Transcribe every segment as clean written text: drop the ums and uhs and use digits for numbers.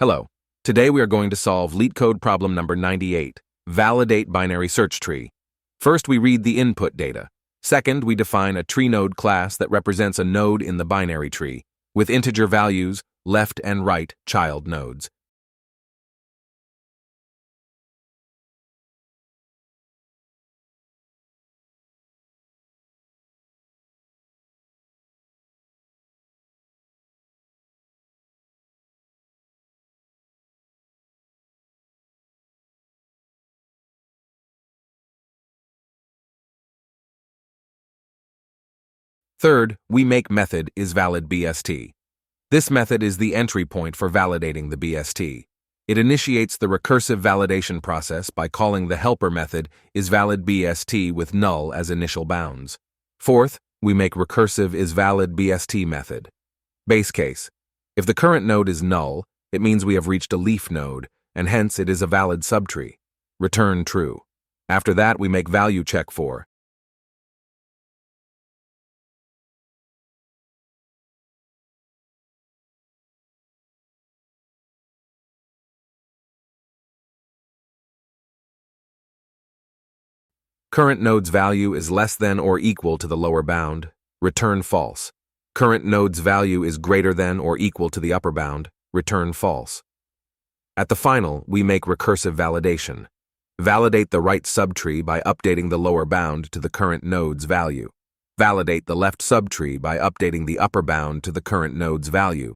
Hello. Today we are going to solve LeetCode problem number 98, validate binary search tree. First, we read the input data. Second, we define a tree node class that represents a node in the binary tree, with integer values, left and right child nodes. Third, we make method is valid BST. This method is the entry point for validating the BST. It initiates the recursive validation process by calling the helper method is valid BST with null as initial bounds. Fourth, we make recursive is valid BST method. Base case. If the current node is null, it means we have reached a leaf node, and hence it is a valid subtree. Return true. After that, we make value check for current node's value is less than or equal to the lower bound. Return false. Current node's value is greater than or equal to the upper bound. Return false. At the final, we make recursive validation. Validate the right subtree by updating the lower bound to the current node's value. Validate the left subtree by updating the upper bound to the current node's value.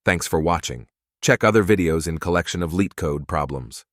Thanks for watching. Check other videos in collection of LeetCode problems.